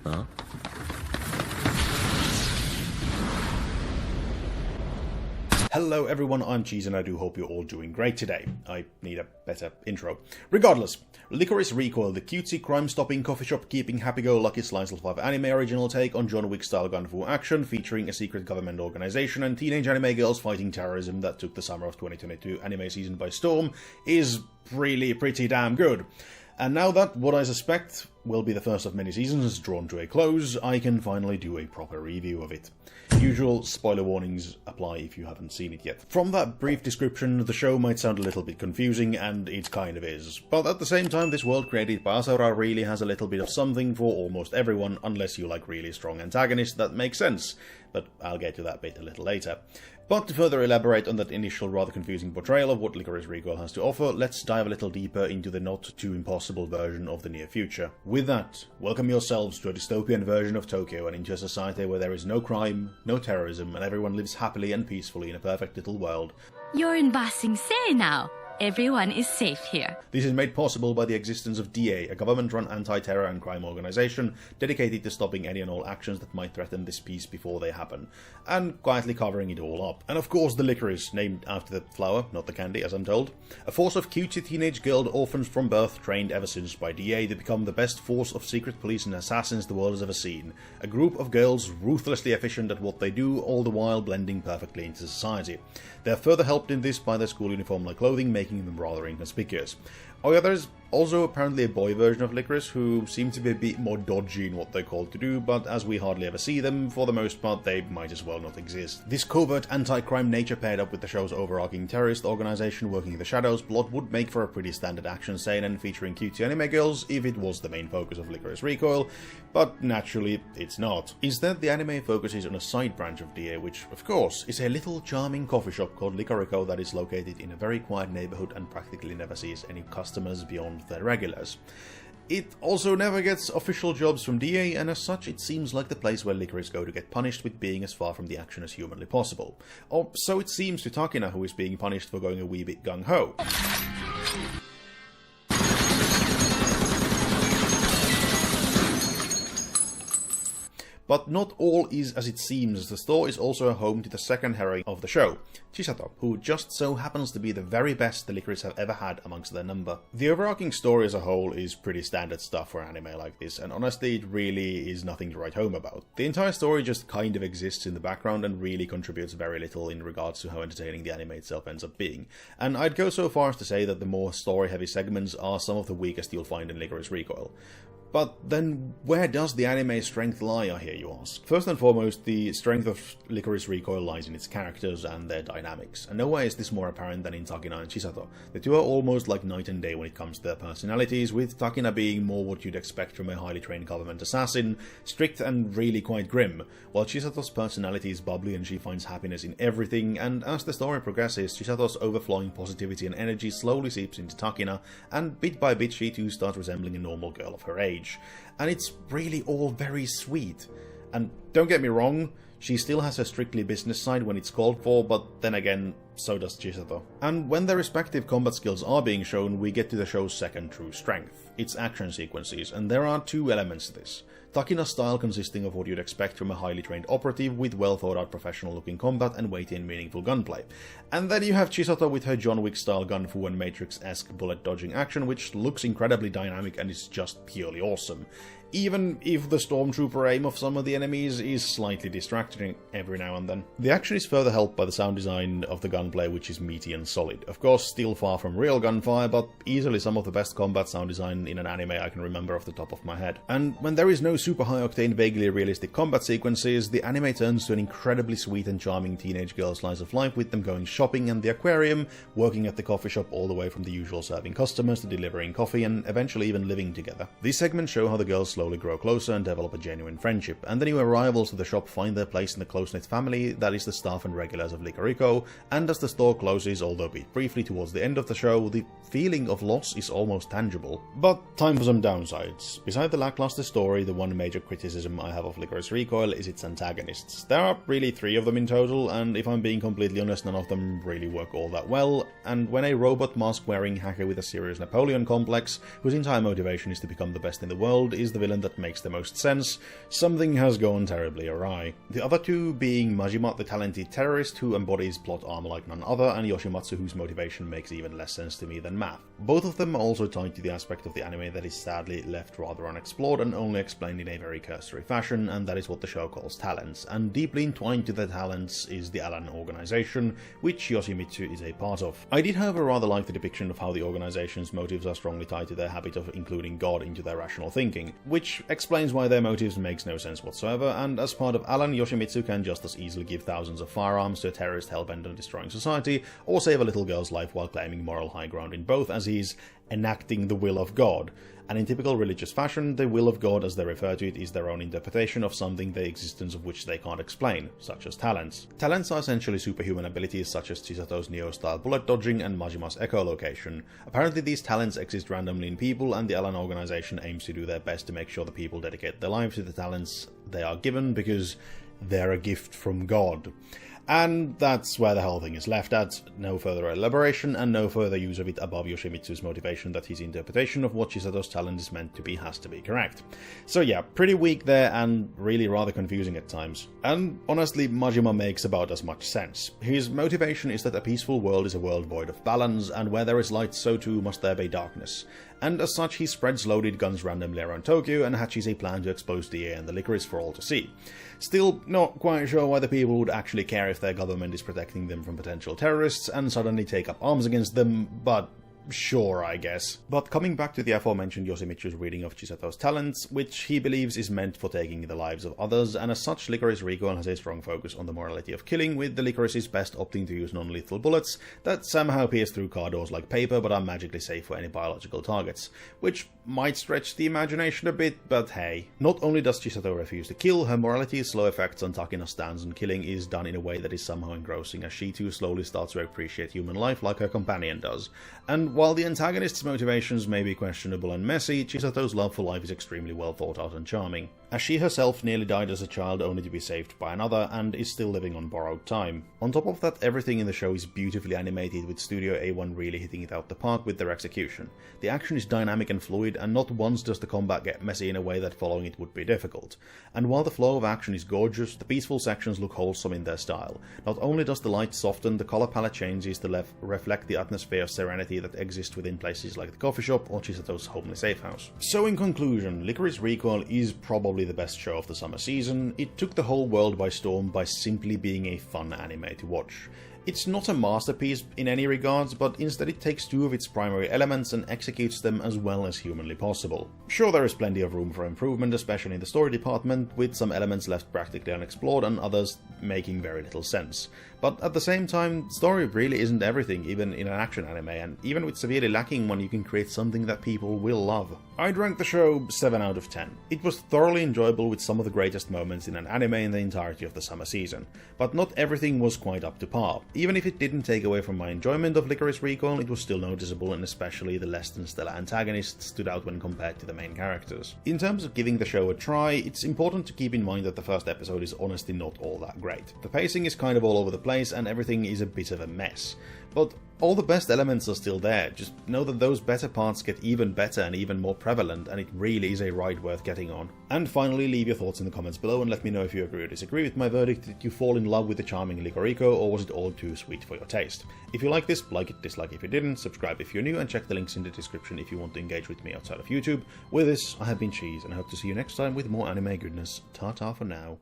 Huh? Hello everyone, I'm Cheese and I do hope you're all doing great today. I need a better intro. Regardless, Lycoris Recoil, the cutesy crime-stopping, coffee shop-keeping, happy-go-lucky slice-of-life anime original take on John Wick-style gun fu action featuring a secret government organization and teenage anime girls fighting terrorism that took the summer of 2022 anime season by storm, is really pretty damn good. And now that what I suspect will be the first of many seasons is drawn to a close, I can finally do a proper review of it. Usual spoiler warnings apply if you haven't seen it yet. From that brief description, the show might sound a little bit confusing, and it kind of is. But at the same time, this world created by Asura really has a little bit of something for almost everyone, unless you like really strong antagonists that make sense. But I'll get to that bit a little later. But to further elaborate on that initial rather confusing portrayal of what Lycoris Recoil has to offer, let's dive a little deeper into the not too impossible version of the near future. With that, welcome yourselves to a dystopian version of Tokyo and into a society where there is no crime, no terrorism, and everyone lives happily and peacefully in a perfect little world. You're in Ba Sing Se now. Everyone is safe here. This is made possible by the existence of DA, a government-run anti-terror and crime organization dedicated to stopping any and all actions that might threaten this peace before they happen, and quietly covering it all up. And of course the licorice, named after the flower, not the candy as I'm told. A force of cutesy teenage girl orphans from birth, trained ever since by DA to become the best force of secret police and assassins the world has ever seen. A group of girls ruthlessly efficient at what they do, all the while blending perfectly into society. They are further helped in this by their school uniform-like clothing, making them rather inconspicuous. Oh yeah, there's also apparently a boy version of Lycoris who seem to be a bit more dodgy in what they're called to do, but as we hardly ever see them, for the most part they might as well not exist. This covert anti-crime nature paired up with the show's overarching terrorist organization working in the shadows plot would make for a pretty standard action seinen featuring cutesy anime girls if it was the main focus of Lycoris Recoil, but naturally it's not. Instead, the anime focuses on a side branch of DA, which of course is a little charming coffee shop called Licorico that is located in a very quiet neighborhood and practically never sees any customers beyond their regulars. It also never gets official jobs from DA, and as such it seems like the place where Lycoris go to get punished with being as far from the action as humanly possible. Or so it seems to Takina, who is being punished for going a wee bit gung-ho. But not all is as it seems. The store is also a home to the second heroine of the show, Chisato, who just so happens to be the very best the Lycoris have ever had amongst their number. The overarching story as a whole is pretty standard stuff for an anime like this, and honestly it really is nothing to write home about. The entire story just kind of exists in the background and really contributes very little in regards to how entertaining the anime itself ends up being. And I'd go so far as to say that the more story-heavy segments are some of the weakest you'll find in Lycoris Recoil. But then, where does the anime's strength lie, I hear you ask? First and foremost, the strength of Lycoris Recoil lies in its characters and their dynamics, and nowhere is this more apparent than in Takina and Chisato. The two are almost like night and day when it comes to their personalities, with Takina being more what you'd expect from a highly trained government assassin, strict and really quite grim, while Chisato's personality is bubbly and she finds happiness in everything, and as the story progresses, Chisato's overflowing positivity and energy slowly seeps into Takina, and bit by bit she too starts resembling a normal girl of her age. And it's really all very sweet. And don't get me wrong, she still has her strictly business side when it's called for, but then again, so does Chisato. And when their respective combat skills are being shown, we get to the show's second true strength, its action sequences, and there are two elements to this. Takina's style consisting of what you'd expect from a highly trained operative with well thought out professional looking combat and weighty and meaningful gunplay. And then you have Chisato with her John Wick style gunfu and Matrix-esque bullet dodging action, which looks incredibly dynamic and is just purely awesome. Even if the stormtrooper aim of some of the enemies is slightly distracting every now and then. The action is further helped by the sound design of the gunplay, which is meaty and solid. Of course, still far from real gunfire, but easily some of the best combat sound design in an anime I can remember off the top of my head. And when there is no super high-octane, vaguely realistic combat sequences, the anime turns to an incredibly sweet and charming teenage girl slice of life, with them going shopping and the aquarium, working at the coffee shop all the way from the usual serving customers to delivering coffee, and eventually even living together. These segments show how the girls slowly grow closer and develop a genuine friendship, and the new arrivals to the shop find their place in the close-knit family that is the staff and regulars of Licorico, and as the store closes, although be briefly towards the end of the show, the feeling of loss is almost tangible. But time for some downsides. Beside the lackluster story, the one major criticism I have of Lycoris Recoil is its antagonists. There are really 3 of them in total, and if I'm being completely honest, none of them really work all that well, and when a robot mask-wearing hacker with a serious Napoleon complex, whose entire motivation is to become the best in the world, is the villain villain that makes the most sense, something has gone terribly awry. The other two being Majima, the talented terrorist who embodies plot armor like none other, and Yoshimatsu, whose motivation makes even less sense to me than math. Both of them are also tied to the aspect of the anime that is sadly left rather unexplored and only explained in a very cursory fashion, and that is what the show calls talents. And deeply entwined to the talents is the Alan organization, which Yoshimitsu is a part of. I did, however, rather like the depiction of how the organization's motives are strongly tied to their habit of including God into their rational thinking, which explains why their motives makes no sense whatsoever, and as part of Alan, Yoshimitsu can just as easily give thousands of firearms to a terrorist hellbent on destroying society, or save a little girl's life while claiming moral high ground in both, as he's enacting the will of God. And in typical religious fashion, the will of God, as they refer to it, is their own interpretation of something the existence of which they can't explain, such as talents. Talents are essentially superhuman abilities such as Chisato's Neo-style bullet dodging and Majima's echolocation. Apparently these talents exist randomly in people, and the Alan organization aims to do their best to make sure the people dedicate their lives to the talents they are given, because they're a gift from God. And that's where the whole thing is left at. No further elaboration and no further use of it above Yoshimitsu's motivation that his interpretation of what Chisato's talent is meant to be has to be correct. So yeah, pretty weak there and really rather confusing at times. And honestly, Majima makes about as much sense. His motivation is that a peaceful world is a world void of balance, and where there is light, so too must there be darkness. And as such, he spreads loaded guns randomly around Tokyo and hatches a plan to expose the air and the Lycoris for all to see. Still, not quite sure why the people would actually care if their government is protecting them from potential terrorists and suddenly take up arms against them, but sure, I guess. But coming back to the aforementioned Yoshimitsu's reading of Chisato's talents, which he believes is meant for taking the lives of others, and as such Lycoris Recoil has a strong focus on the morality of killing, with the Lycoris's best opting to use non-lethal bullets that somehow pierce through car doors like paper but are magically safe for any biological targets, which might stretch the imagination a bit, but hey. Not only does Chisato refuse to kill, her morality's slow effects on Takina's stance on killing is done in a way that is somehow engrossing, as she too slowly starts to appreciate human life like her companion does. And while the antagonist's motivations may be questionable and messy, Chisato's love for life is extremely well thought out and charming, as she herself nearly died as a child only to be saved by another, and is still living on borrowed time. On top of that, everything in the show is beautifully animated, with Studio A1 really hitting it out the park with their execution. The action is dynamic and fluid, and not once does the combat get messy in a way that following it would be difficult. And while the flow of action is gorgeous, the peaceful sections look wholesome in their style. Not only does the light soften, the color palette changes to reflect the atmosphere of serenity that exists within places like the coffee shop or Chisato's homely safe house. So in conclusion, Lycoris Recoil is probably the best show of the summer season. It took the whole world by storm by simply being a fun anime to watch. It's not a masterpiece in any regards, but instead it takes two of its primary elements and executes them as well as humanly possible. Sure, there is plenty of room for improvement, especially in the story department, with some elements left practically unexplored and others making very little sense. But at the same time, story really isn't everything, even in an action anime, and even with severely lacking one, you can create something that people will love. I'd rank the show 7 out of 10. It was thoroughly enjoyable with some of the greatest moments in an anime in the entirety of the summer season, but not everything was quite up to par. Even if it didn't take away from my enjoyment of Lycoris Recoil, it was still noticeable, and especially the less than stellar antagonist stood out when compared to the main characters. In terms of giving the show a try, it's important to keep in mind that the first episode is honestly not all that great. The pacing is kind of all over the place and everything is a bit of a mess. But all the best elements are still there, just know that those better parts get even better and even more prevalent, and it really is a ride worth getting on. And finally, leave your thoughts in the comments below and let me know if you agree or disagree with my verdict. Did you fall in love with the charming Lycorico, or was it all too sweet for your taste? If you like this, like it, dislike if you didn't, subscribe if you're new, and check the links in the description if you want to engage with me outside of YouTube. With this, I have been Cheese, and I hope to see you next time with more anime goodness. Ta-ta for now.